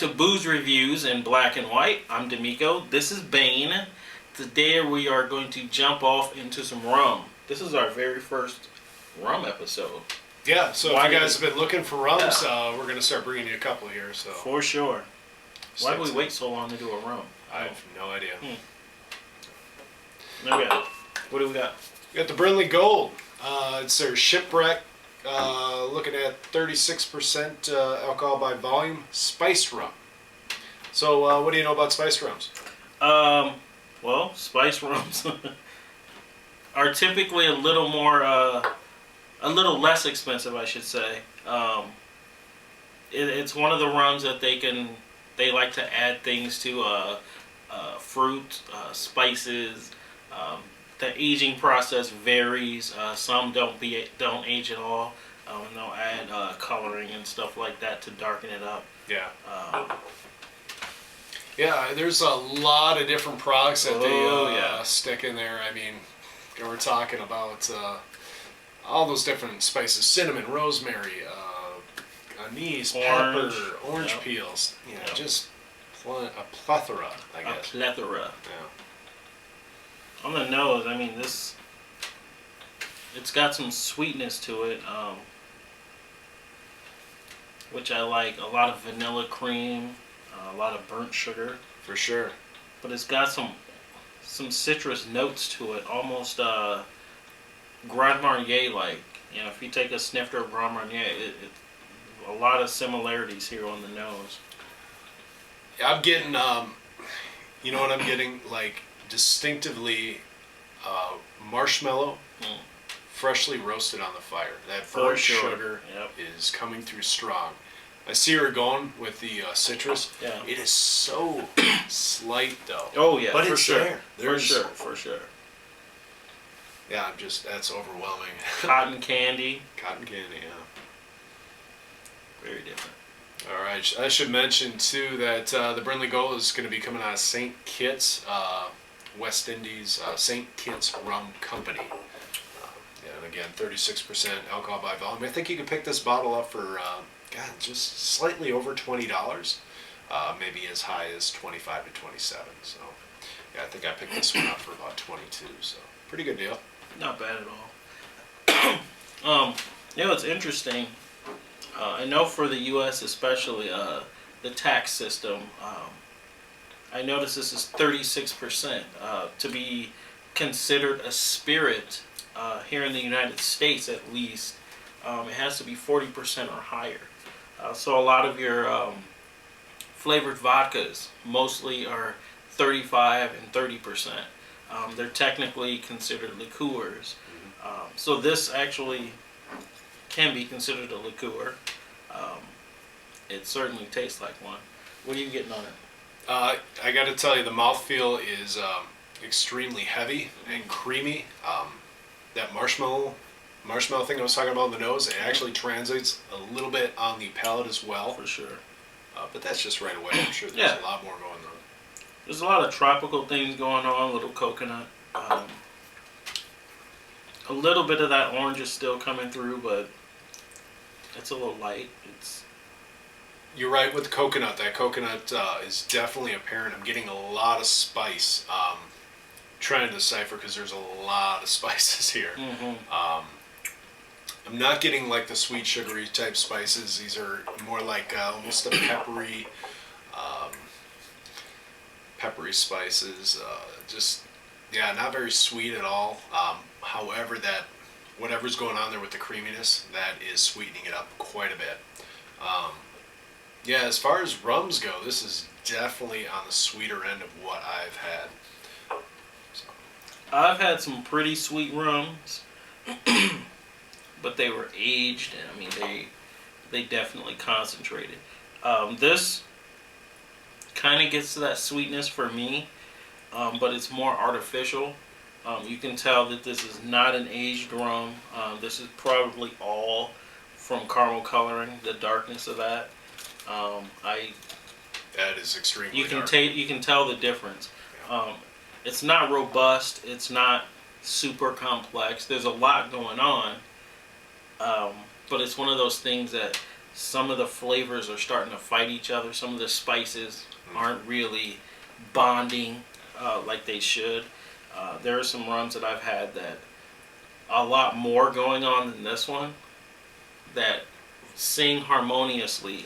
to Booze Reviews in black and white. I'm D'Amico. This is Bane. Today we are going to jump off into some rum. This is our very first rum episode. Yeah, so if you guys have been looking for rums, we're going to start bringing you a couple here. So for sure. Why did we wait so long to do a rum? I have no idea. Okay. What do we got? We got the Brinley Gold. It's their ShipWreck. Looking at 36% alcohol by volume, spiced rum. So, what do you know about spiced rums? Well, spiced rums are typically a little more, a little less expensive, I should say. It's one of the rums that they like to add things to, fruit, spices. The aging process varies. Some don't age at all, and they'll add coloring and stuff like that to darken it up. Yeah. Yeah, there's a lot of different products that they stick in there. I mean, we're talking about all those different spices: cinnamon, rosemary, anise, pepper, orange peels. You know, just a plethora, I guess. A plethora. Yeah. On the nose, I mean, it's got some sweetness to it, which I like. A lot of vanilla cream, a lot of burnt sugar. For sure. But it's got some citrus notes to it, almost Grand Marnier-like. You know, if you take a snifter of Grand Marnier, a lot of similarities here on the nose. I'm getting, you know what I'm getting? Like, distinctively marshmallow, freshly roasted on the fire. That burnt sugar is coming through strong. I see her going with the citrus. Yeah. It is so slight though. Oh yeah, but for it's sure. there. For sure. Yeah, that's overwhelming. Cotton candy. Cotton candy, yeah. Very different. All right, I should mention too that the Brinley Gold is going to be coming out of St. Kitts, West Indies, St. Kitts Rum Company. And again, 36% alcohol by volume. I think you can pick this bottle up for, just slightly over $20. Maybe as high as 25 to 27. So, yeah, I think I picked this one up for about 22. So, pretty good deal. Not bad at all. It's interesting. I know for the U.S. especially, the tax system, I noticed this is 36%. To be considered a spirit here in the United States at least, it has to be 40% or higher. So a lot of your flavored vodkas mostly are 35 and 30%. They're technically considered liqueurs. So this actually can be considered a liqueur. It certainly tastes like one. What are you getting on it? I got to tell you, the mouthfeel is extremely heavy and creamy. That marshmallow thing I was talking about in the nose, it actually translates a little bit on the palate as well. For sure. But that's just right away. I'm sure there's a lot more going on. There's a lot of tropical things going on, a little coconut. A little bit of that orange is still coming through, but it's a little light. You're right with the coconut. That coconut is definitely apparent. I'm getting a lot of spice. Trying to decipher because there's a lot of spices here. I'm not getting like the sweet sugary type spices. These are more like almost a peppery spices. Not very sweet at all. However, that whatever's going on there with the creaminess, that is sweetening it up quite a bit. As far as rums go, this is definitely on the sweeter end of what I've had. I've had some pretty sweet rums, but they were aged, and I mean they definitely concentrated. This kind of gets to that sweetness for me, but it's more artificial. You can tell that this is not an aged rum. This is probably all from caramel coloring, the darkness of that. That is extremely dark. You can tell the difference. Yeah. It's not robust. It's not super complex. There's a lot going on, but it's one of those things that some of the flavors are starting to fight each other. Some of the spices aren't really bonding like they should. There are some rums that I've had that a lot more going on than this one that sing harmoniously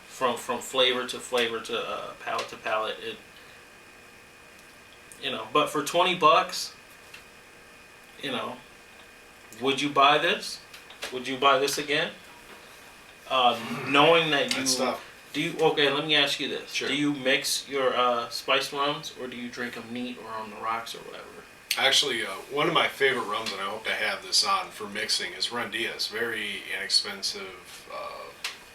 from flavor to flavor to palate to palate. But for $20, would you buy this? Would you buy this again? Knowing that you That's tough. Okay, let me ask you this. Sure. Do you mix your spiced rums, or do you drink them neat or on the rocks or whatever? Actually, one of my favorite rums, and I hope to have this on for mixing, is Rundia's. Very inexpensive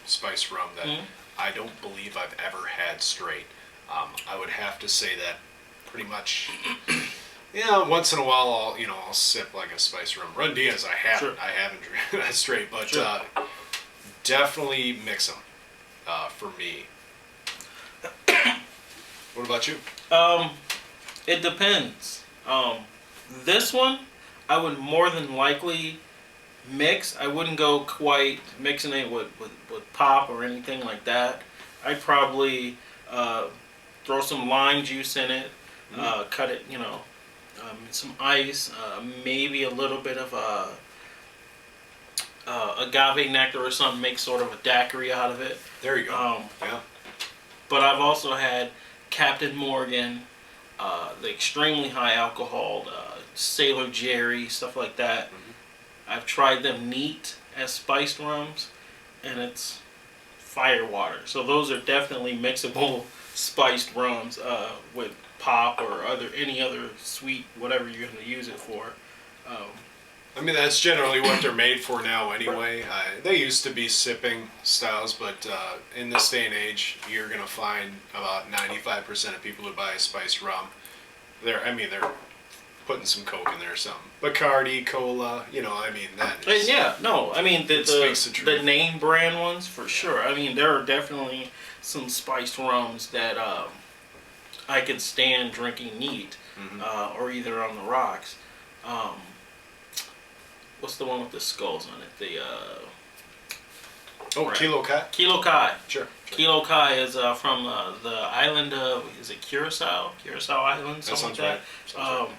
spiced rum that I don't believe I've ever had straight. I would have to say that pretty much. Yeah, once in a while I'll sip like a spiced rum. Rundia's I haven't. Sure. I haven't drank that straight, but Sure. definitely mix them for me. What about you? It depends. This one, I would more than likely mix. I wouldn't go quite mixing it with pop or anything like that. I'd probably throw some lime juice in it, cut it, some ice, maybe a little bit of agave nectar or something, make sort of a daiquiri out of it. There you go. Yeah. But I've also had Captain Morgan, the extremely high alcohol, Sailor Jerry, stuff like that. I've tried them neat as spiced rums, and it's fire water. So those are definitely mixable spiced rums with pop or any other sweet, whatever you're going to use it for. I mean, that's generally what they're made for now anyway. They used to be sipping styles, but in this day and age, you're going to find about 95% of people who buy a spiced rum, they're putting some Coke in there or something. Bacardi, Cola, that is... The name brand ones, for sure. I mean, there are definitely some spiced rums that I could stand drinking neat, or either on the rocks. What's the one with the skulls on it? Kilo Kai? Kilo Kai. Sure. Kilo Kai is from the island of, is it Curacao? Curacao Island, something like that. Right.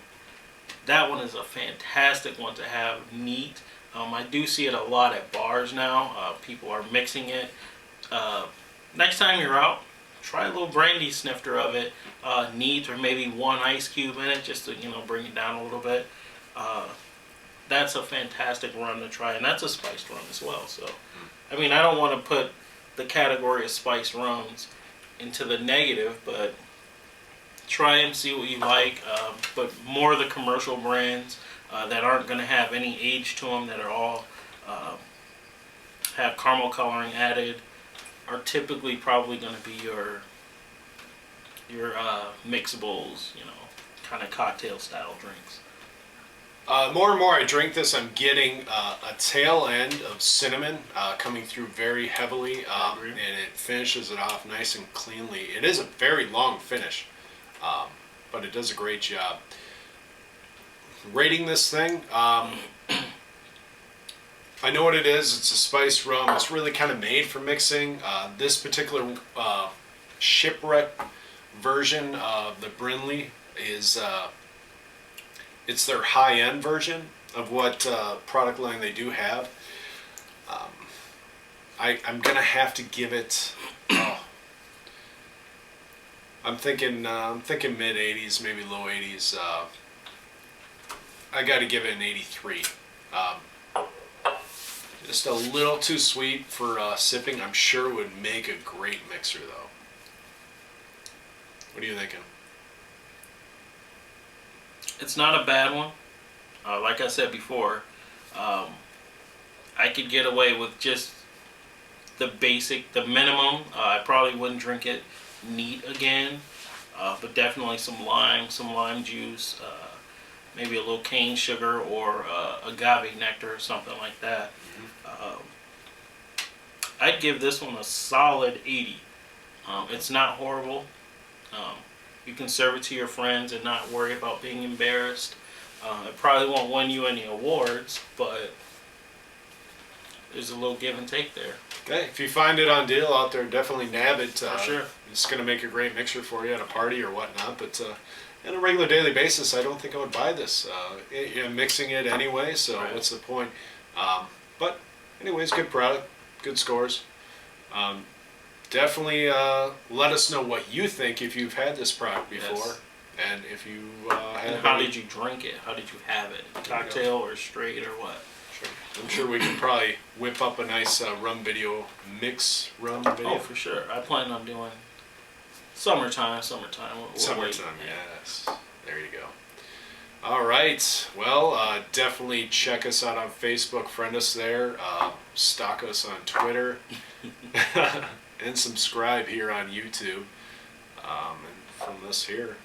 That one is a fantastic one to have neat. I do see it a lot at bars now. People are mixing it. Next time you're out, try a little brandy snifter of it, neat, or maybe one ice cube in it, just to bring it down a little bit. That's a fantastic rum to try, and that's a spiced rum as well. So, I mean, I don't want to put the category of spiced rums into the negative, but try and see what you like. But more of the commercial brands that aren't going to have any age to them, that are all have caramel coloring added, are typically probably going to be your mixables, kind of cocktail style drinks. More and more I drink this, I'm getting a tail end of cinnamon coming through very heavily, and it finishes it off nice and cleanly. It is a very long finish, but it does a great job. Rating this thing, I know what it is. It's a spiced rum. It's really kind of made for mixing. This particular ShipWreck version of the Brinley is... it's their high-end version of what product line they do have. I'm gonna have to give it. I'm thinking mid 80s, maybe low 80s. I got to give it an 83. Just a little too sweet for sipping. I'm sure it would make a great mixer though. What are you thinking? It's not a bad one. Like I said before, I could get away with just the minimum. I probably wouldn't drink it neat again, but definitely some lime juice, maybe a little cane sugar or agave nectar or something like that. I'd give this one a solid 80. It's not horrible. You can serve it to your friends and not worry about being embarrassed. It probably won't win you any awards, but there's a little give and take there. Hey, if you find it on deal out there, definitely nab it. For sure. It's going to make a great mixture for you at a party or whatnot. But on a regular daily basis, I don't think I would buy this. You're mixing it anyway, so Right. what's the point? But anyways, good product, good scores. Definitely let us know what you think if you've had this product before. Yes. And if you And how did you drink it? How did you have it? Cocktail or straight or what? Sure. I'm sure we can probably whip up a nice rum video, mix rum video. Oh, for sure. I plan on doing summertime. We'll Summertime, wait. yes. There you go. All right. Well, definitely check us out on Facebook. Friend us there. Stalk us on Twitter. And subscribe here on YouTube. And from this here.